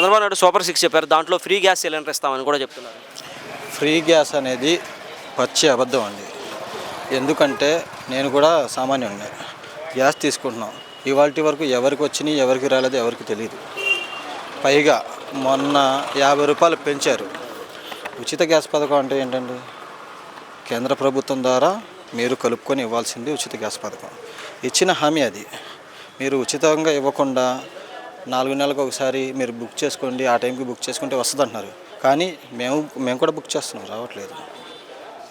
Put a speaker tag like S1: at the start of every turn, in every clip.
S1: Chandrababu Naidu super six చెప్పారు, దాంట్లో free gas cylinder ఇస్తామని కూడా చెప్తున్నారు.
S2: ఫ్రీ గ్యాస్ అనేది పచ్చి అబద్ధం అండి. ఎందుకంటే నేను కూడా సామాన్యుడిని, గ్యాస్ తీసుకుంటున్నాం. ఇవాళ వరకు ఎవరికి వచ్చినాయి ఎవరికి రాలేదు ఎవరికి తెలియదు. పైగా మొన్న 50 రూపాయలు పెంచారు. ఉచిత గ్యాస్ పథకం అంటే ఏంటండి? కేంద్ర ప్రభుత్వం ద్వారా మీరు కలుపుకొని ఇవ్వాల్సింది ఉచిత గ్యాస్ పథకం. ఇచ్చిన హామీ అది. మీరు ఉచితంగా ఇవ్వకుండా 4 నెలలకు ఒకసారి మీరు బుక్ చేసుకోండి, ఆ టైంకి బుక్ చేసుకుంటే వస్తుంది అంటున్నారు. కానీ మేము కూడా బుక్ చేస్తున్నాం,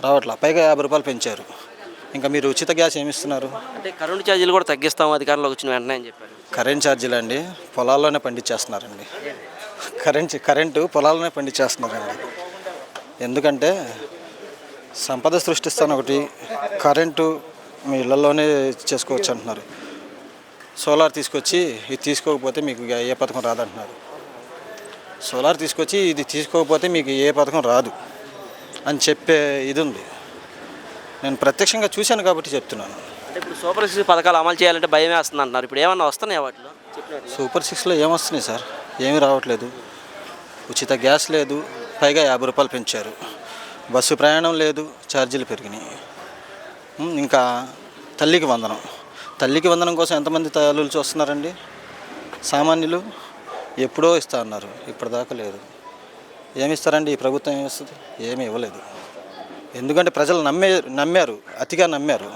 S2: రావట్లా. పైగా 50 రూపాయలు పెంచారు. ఇంకా మీరు ఉచిత గ్యాస్ ఏమి ఇస్తున్నారు?
S1: అంటే కరెంటు ఛార్జీలు కూడా తగ్గిస్తాం అధికారంలోకి వచ్చిన వెంటనే అని చెప్పారు.
S2: కరెంట్ ఛార్జీలు అండి పొలాల్లోనే పండించేస్తున్నారండి. కరెంటు పొలాల్లోనే పండించేస్తున్నారండి. ఎందుకంటే సంపద సృష్టిస్తాను ఒకటి, కరెంటు మీ ఇళ్లలోనే చేసుకోవచ్చు అంటున్నారు. సోలార్ తీసుకొచ్చి ఇది తీసుకోకపోతే మీకు ఏ పథకం రాదంటున్నారు. సోలార్ తీసుకొచ్చి ఇది తీసుకోకపోతే మీకు ఏ పథకం రాదు అని చెప్పే ఇది ఉంది. నేను ప్రత్యక్షంగా చూశాను కాబట్టి చెప్తున్నాను.
S1: అంటే ఇప్పుడు సూపర్ సిక్స్ పథకాలు అమలు చేయాలంటే భయం వేస్తుంది అంటున్నారు. ఇప్పుడు ఏమన్నా వస్తున్నాయి వాటిలో?
S2: సూపర్ సిక్స్లో ఏమొస్తున్నాయి సార్? ఏమీ రావట్లేదు. ఉచిత గ్యాస్ లేదు, పైగా 50 రూపాయలు పెంచారు. బస్సు ప్రయాణం లేదు, ఛార్జీలు పెరిగినాయి. ఇంకా తల్లికి వందనం కోసం ఎంతమంది తల్లులు చూస్తున్నారండి? సామాన్యులు ఎప్పుడో ఇస్తా అన్నారు, ఇప్పటిదాకా లేదు. ఏమి ఇస్తారండి? ఈ ప్రభుత్వం ఏమిస్తుంది? ఏమీ ఇవ్వలేదు. ఎందుకంటే ప్రజలు నమ్మారు, అతిగా నమ్మారు.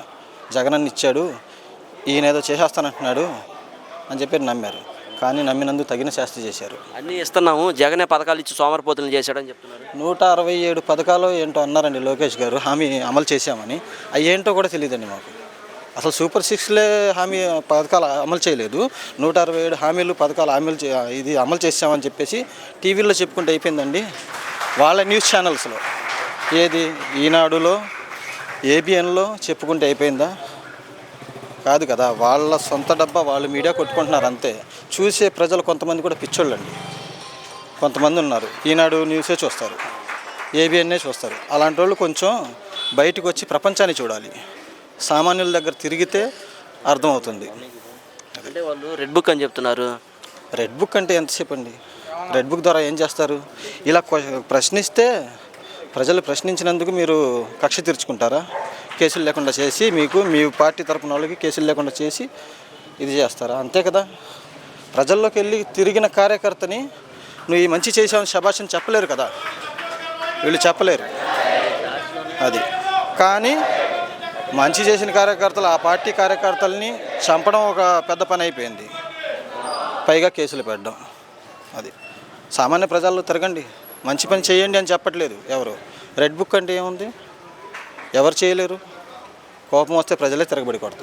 S2: జగనన్న ఇచ్చాడు, ఈయన ఏదో చేసేస్తానంటున్నాడు అని చెప్పి నమ్మారు. కానీ నమ్మినందుకు తగిన శాస్తి చేశారు.
S1: అన్నీ ఇస్తున్నాము, జగనే పథకాలు ఇచ్చి సోమరిపోతులు చేశాడని చెప్తున్నారు.
S2: 167 పథకాలు ఏంటో అన్నారండి లోకేష్ గారు, హామీ అమలు చేశామని. అవి ఏంటో కూడా తెలియదండి మాకు. అసలు సూపర్ సిక్స్లే హామీ పథకాలు అమలు చేయలేదు. 167 హామీలు పథకాలు అమలు చేసామని చెప్పేసి టీవీలో చెప్పుకుంటే అయిపోయిందండి. వాళ్ళ న్యూస్ ఛానల్స్లో, ఏది ఈనాడులో, ఏబిఎన్లో చెప్పుకుంటే అయిపోయిందా? కాదు కదా. వాళ్ళ సొంత డబ్బా వాళ్ళు మీడియా కొట్టుకుంటున్నారు అంతే. చూసే ప్రజలు కొంతమంది కూడా పిచ్చోళ్ళండి. కొంతమంది ఉన్నారు, ఈనాడు న్యూసే చూస్తారు, ఏబిఎన్నే చూస్తారు. అలాంటి వాళ్ళు కొంచెం బయటకు వచ్చి ప్రపంచాన్ని చూడాలి. సామాన్యుల దగ్గర తిరిగితే అర్థమవుతుంది.
S1: అంటే వాళ్ళు రెడ్ బుక్ అని చెప్తున్నారు.
S2: రెడ్ బుక్ అంటే ఎంతసేపు అండి? రెడ్ బుక్ ద్వారా ఏం చేస్తారు? ఇలా ప్రశ్నిస్తే ప్రజలు ప్రశ్నించినందుకు మీరు కక్ష తీర్చుకుంటారా? కేసులు లేకుండా చేసి మీ పార్టీ తరపున వాళ్ళకి కేసులు లేకుండా చేసి ఇది చేస్తారా? అంతే కదా. ప్రజల్లోకి వెళ్ళి తిరిగిన కార్యకర్తని నువ్వు ఈ మంచి చేసావని శభాషని చెప్పలేరు కదా, వీళ్ళు చెప్పలేరు. అది కానీ మంచి చేసిన కార్యకర్తలు, ఆ పార్టీ కార్యకర్తల్ని చంపడం ఒక పెద్ద పని అయిపోయింది. పైగా కేసులు పెట్టడం. అది సామాన్య ప్రజల్లో తిరగండి, మంచి పని చేయండి అని చెప్పట్లేదు ఎవరు. రెడ్ బుక్ అంటే ఏముంది? ఎవరు చేయలేరు. కోపం వస్తే ప్రజలే తిరగబడి కొడతారు.